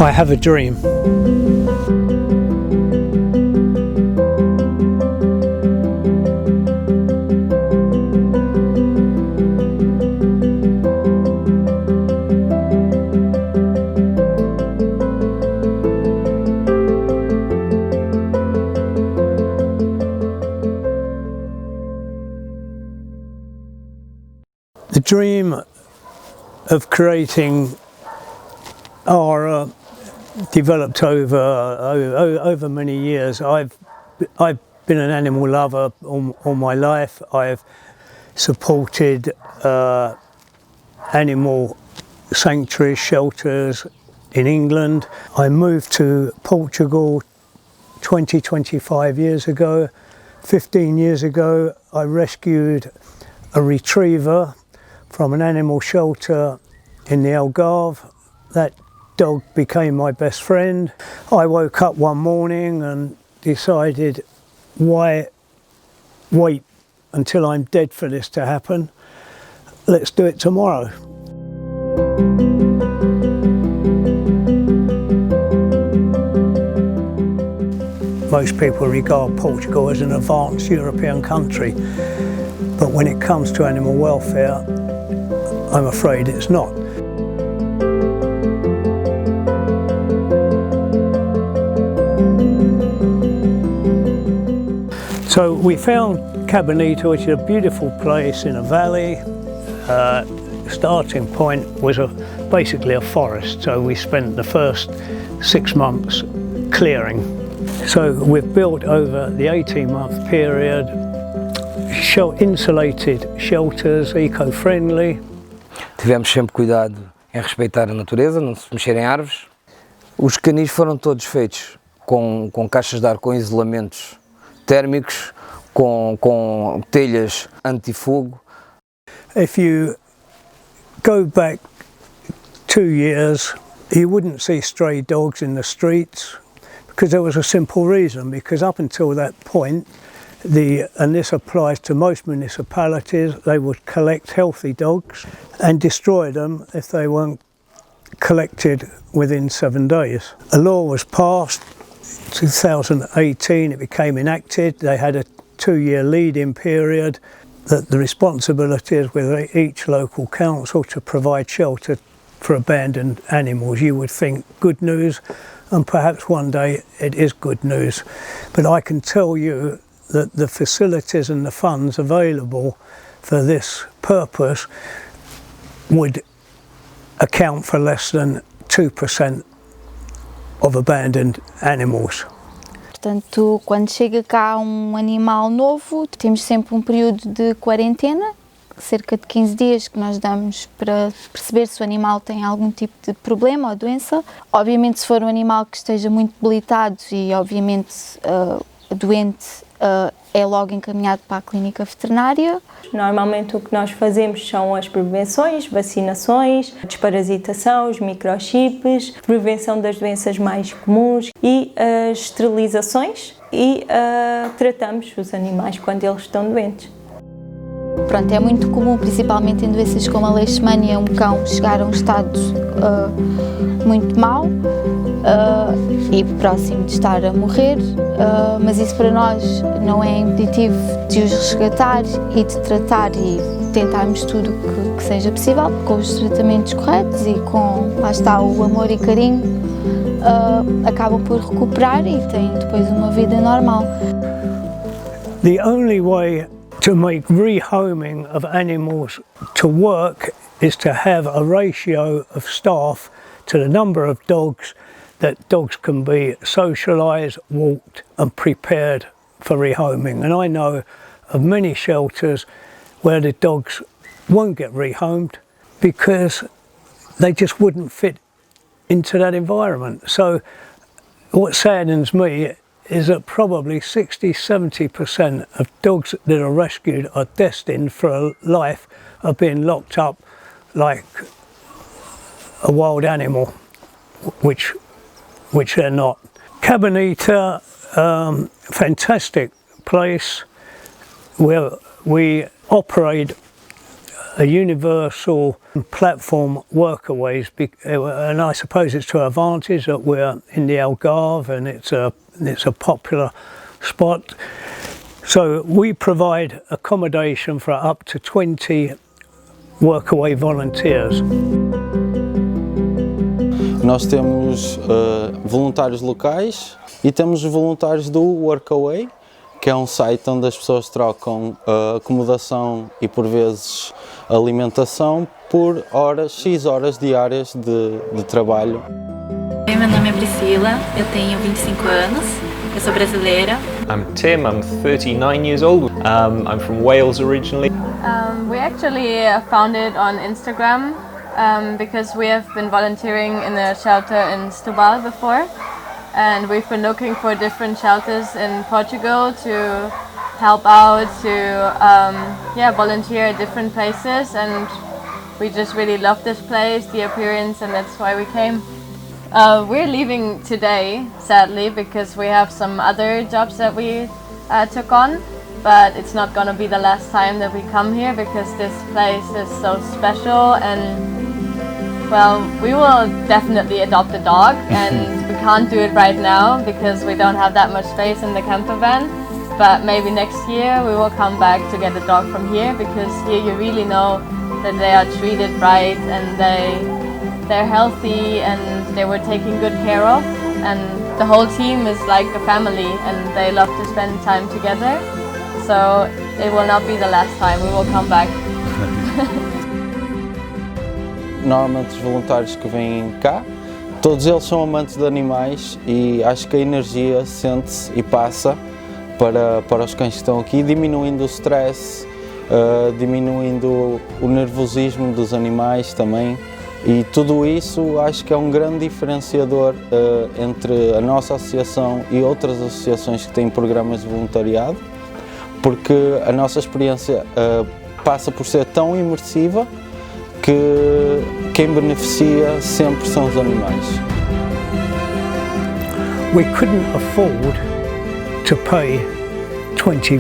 I have a dream. The dream of creating ARA developed over many years. I've been an animal lover all my life. I've supported animal sanctuaries, shelters in England. I moved to Portugal 25 years ago. 15 years ago I rescued a retriever from an animal shelter in the Algarve. That dog became my best friend. I woke up one morning and decided, why wait until I'm dead for this to happen? Let's do it tomorrow. Most people regard Portugal as an advanced European country, but when it comes to animal welfare, I'm afraid it's not. So we found Cabanito, which is a beautiful place in a valley. Starting point was basically a forest, so we spent the first 6 months clearing. So we've built over the 18-month period insulated shelters, eco-friendly. Tivemos sempre cuidado em respeitar a natureza, não se mexer em árvores. Os canis foram todos feitos com caixas de ar com isolamentos térmicos, com telhas antifogo. If you go back 2 years, you wouldn't see stray dogs in the streets, because there was a simple reason, because up until that point, and this applies to most municipalities, they would collect healthy dogs and destroy them if they weren't collected within 7 days. A law was passed 2018, it became enacted. They had a 2-year lead-in period, that the responsibility is with each local council to provide shelter for abandoned animals. You would think good news, and perhaps one day it is good news. But I can tell you that the facilities and the funds available for this purpose would account for less than 2% of abandoned animals. Portanto, quando chega cá um animal novo, temos sempre um período de quarentena, cerca de 15 dias que nós damos para perceber se o animal tem algum tipo de problema ou doença. Obviamente, se for um animal que esteja muito debilitado e obviamente doente, é logo encaminhado para a clínica veterinária. Normalmente o que nós fazemos são as prevenções, vacinações, desparasitação, os microchips, prevenção das doenças mais comuns e as esterilizações e tratamos os animais quando eles estão doentes. Pronto, é muito comum, principalmente em doenças como a leishmania, um cão chegar a um estado muito mau e próximo de estar a morrer, mas isso para nós não é impeditivo de os resgatar e de tratar e tentarmos tudo que seja possível, com os tratamentos corretos e com, lá está, o amor e carinho, acabam por recuperar e têm depois uma vida normal. The only way to make rehoming of animals to work is to have a ratio of staff to the number of dogs that dogs can be socialised, walked and prepared for rehoming. And I know of many shelters where the dogs won't get rehomed because they just wouldn't fit into that environment. So what saddens me is that probably 60–70% of dogs that are rescued are destined for a life of being locked up like a wild animal, which they're not. Cabanita, fantastic place where we operate a universal platform workaways, and I suppose it's to our advantage that we're in the Algarve and it's a popular spot. So we provide accommodation for up to 20 workaway volunteers. Nós temos voluntários locais e temos voluntários do Workaway, que é um site onde as pessoas trocam acomodação e por vezes alimentação por X horas diárias de trabalho. Meu nome é Priscila, eu tenho 25 anos, eu sou brasileira. I'm Tim, I'm 39 years old. I'm from Wales originally. We actually found it on Instagram because we have been volunteering in a shelter in Setúbal before, and we've been looking for different shelters in Portugal to help out, to volunteer at different places, and we just really love this place, the appearance, and that's why we came. We're leaving today, sadly, because we have some other jobs that we took on, but it's not going to be the last time that we come here because this place is so special. And well, we will definitely adopt a dog, and we can't do it right now because we don't have that much space in the camper van, but maybe next year we will come back to get a dog from here, because here you really know that they are treated right and they're healthy and they were taken good care of, and the whole team is like a family and they love to spend time together, so it will not be the last time, we will come back. Normalmente os voluntários que vêm cá, todos eles são amantes de animais e acho que a energia sente-se e passa para os cães que estão aqui, diminuindo o stress, diminuindo o nervosismo dos animais também. E tudo isso acho que é um grande diferenciador entre a nossa associação e outras associações que têm programas de voluntariado, porque a nossa experiência passa por ser tão imersiva que quem beneficia sempre são os animais. We couldn't afford to pay 20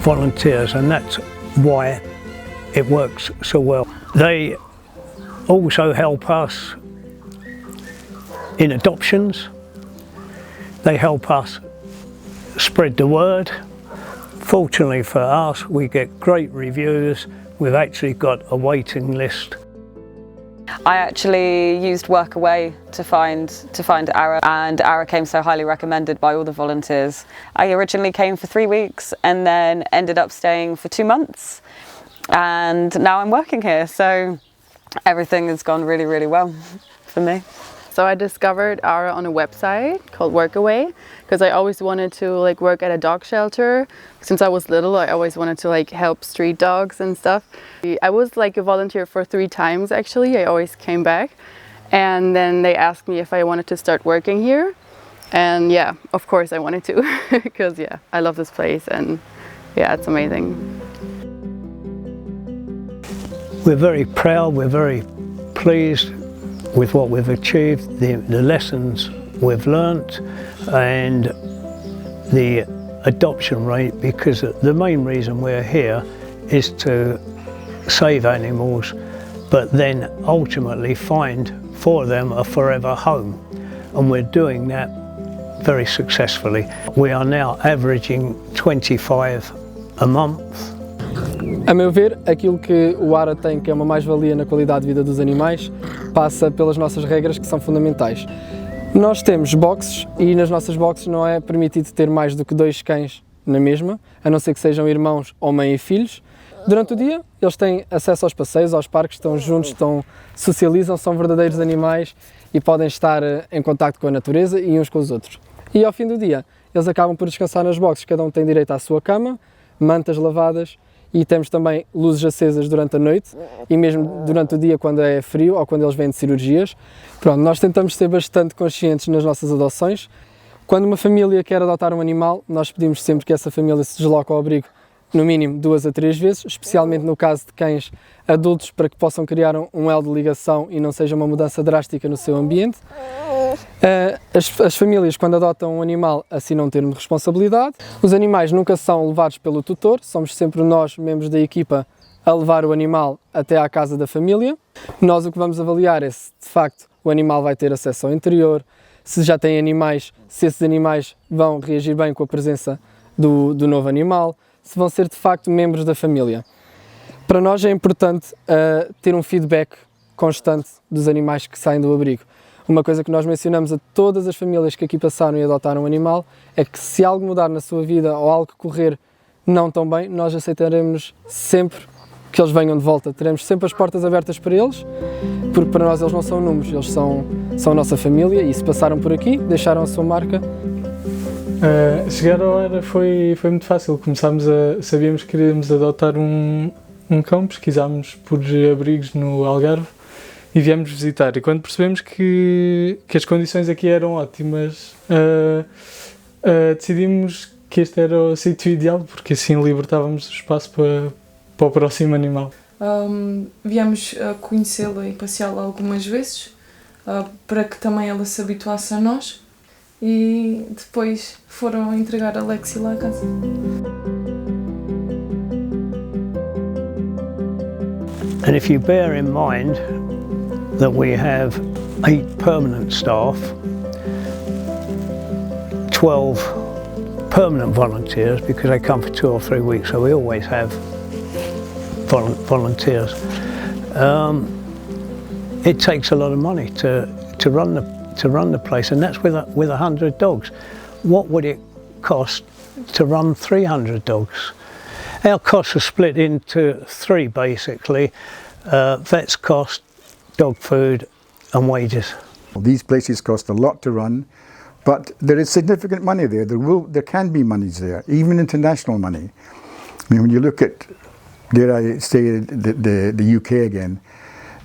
volunteers, and that's why it works so well. They also help us in adoptions, they help us spread the word. Fortunately for us, we get great reviews. We've actually got a waiting list. I actually used Workaway to find ARA, and ARA came so highly recommended by all the volunteers. I originally came for 3 weeks and then ended up staying for 2 months, and now I'm working here, so everything has gone really, really well for me. So I discovered ARA on a website called Workaway because I always wanted to work at a dog shelter. Since I was little, I always wanted to help street dogs and stuff. I was a volunteer for 3 times actually. I always came back, and then they asked me if I wanted to start working here, and yeah, of course I wanted to because I love this place and it's amazing. We're very proud, we're very pleased with what we've achieved, the lessons we've learnt, and the adoption rate, because the main reason we're here is to save animals, but then ultimately find for them a forever home. And we're doing that very successfully. We are now averaging 25 a month. A meu ver, aquilo que o ARA tem, que é uma mais-valia na qualidade de vida dos animais, passa pelas nossas regras, que são fundamentais. Nós temos boxes e nas nossas boxes não é permitido ter mais do que 2 cães na mesma, a não ser que sejam irmãos ou mãe e filhos. Durante o dia, eles têm acesso aos passeios, aos parques, estão juntos, socializam, são verdadeiros animais e podem estar em contacto com a natureza e uns com os outros. E ao fim do dia, eles acabam por descansar nas boxes, cada um tem direito à sua cama, mantas lavadas, e temos também luzes acesas durante a noite e mesmo durante o dia quando é frio ou quando eles vêm de cirurgias. Pronto, nós tentamos ser bastante conscientes nas nossas adoções. Quando uma família quer adotar um animal, nós pedimos sempre que essa família se desloque ao abrigo no mínimo 2 a 3 vezes, especialmente no caso de cães adultos, para que possam criar um elo de ligação e não seja uma mudança drástica no seu ambiente. As famílias, quando adotam um animal, assinam um termo de responsabilidade. Os animais nunca são levados pelo tutor, somos sempre nós, membros da equipa, a levar o animal até à casa da família. Nós o que vamos avaliar é se, de facto, o animal vai ter acesso ao interior, se já tem animais, se esses animais vão reagir bem com a presença do novo animal, se vão ser, de facto, membros da família. Para nós é importante ter um feedback constante dos animais que saem do abrigo. Uma coisa que nós mencionamos a todas as famílias que aqui passaram e adotaram um animal é que se algo mudar na sua vida ou algo correr não tão bem, nós aceitaremos sempre que eles venham de volta. Teremos sempre as portas abertas para eles, porque para nós eles não são números, eles são a nossa família e se passaram por aqui, deixaram a sua marca. Chegar ao ARA foi muito fácil. Sabíamos que queríamos adotar um cão, pesquisámos por abrigos no Algarve e viemos visitar. E quando percebemos que as condições aqui eram ótimas, decidimos que este era o sítio ideal, porque assim libertávamos o espaço para o próximo animal. Viemos conhecê-la e passeá-la algumas vezes, para que também ela se habituasse a nós, e depois foram entregar a Lexi lá a casa. And if you bear in mind that we have 8 permanent staff, 12 permanent volunteers, because they come for 2 or 3 weeks, so we always have volunteers. It takes a lot of money to run the place, and that's with 100 dogs. What would it cost to run 300 dogs? Our costs are split into 3 basically: vets cost, dog food and wages. These places cost a lot to run, but there is significant money there. There can be monies there, even international money. I mean, when you look at, dare I say, the UK again,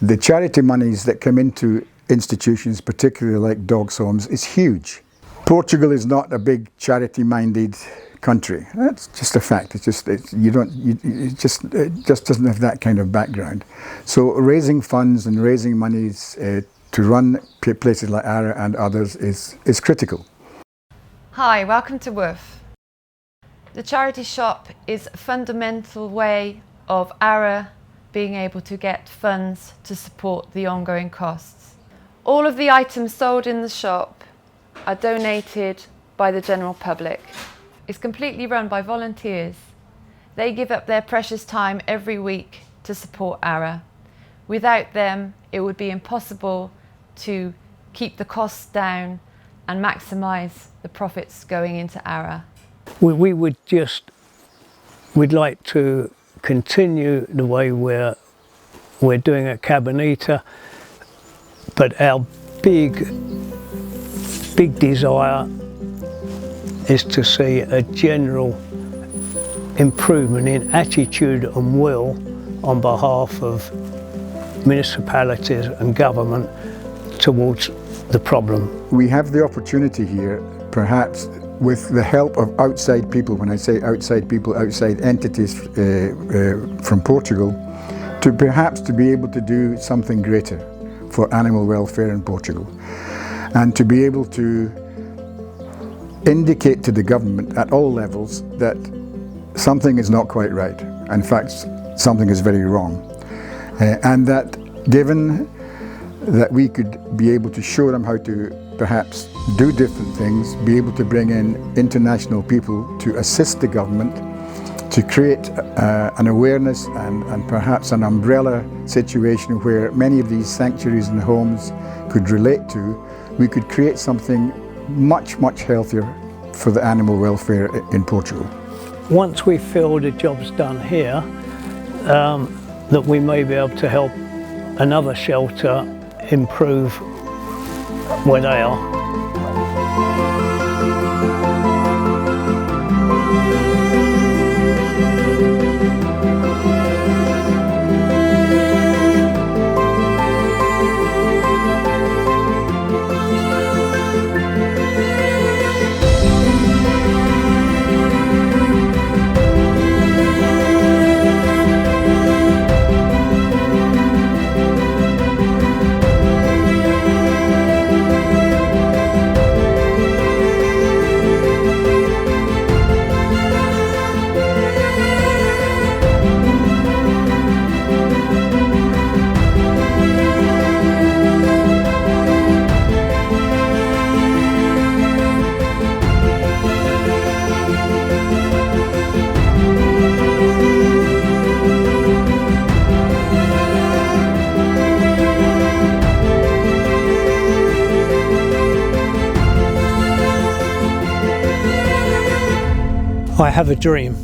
the charity monies that come into institutions, particularly like dogs' homes, is huge. Portugal is not a big charity-minded country. That's just a fact. It just doesn't have that kind of background. So raising funds and raising monies to run places like ARA and others is critical. Hi, welcome to WOOF. The charity shop is a fundamental way of ARA being able to get funds to support the ongoing costs. All of the items sold in the shop are donated by the general public. It's completely run by volunteers. They give up their precious time every week to support ARA. Without them, it would be impossible to keep the costs down and maximise the profits going into ARA. We'd like to continue the way we're doing at Cabanita, but our big desire is to see a general improvement in attitude and will on behalf of municipalities and government towards the problem. We have the opportunity here, perhaps with the help of outside people, when I say outside people, outside entities from Portugal, to perhaps to be able to do something greater for animal welfare in Portugal, and to be able to indicate to the government at all levels that something is not quite right. In fact, something is very wrong. And that given that we could be able to show them how to perhaps do different things, be able to bring in international people to assist the government, to create an awareness and perhaps an umbrella situation where many of these sanctuaries and homes could relate to, we could create something much, much healthier for the animal welfare in Portugal. Once we feel the job's done here, that we may be able to help another shelter improve where they are. I have a dream.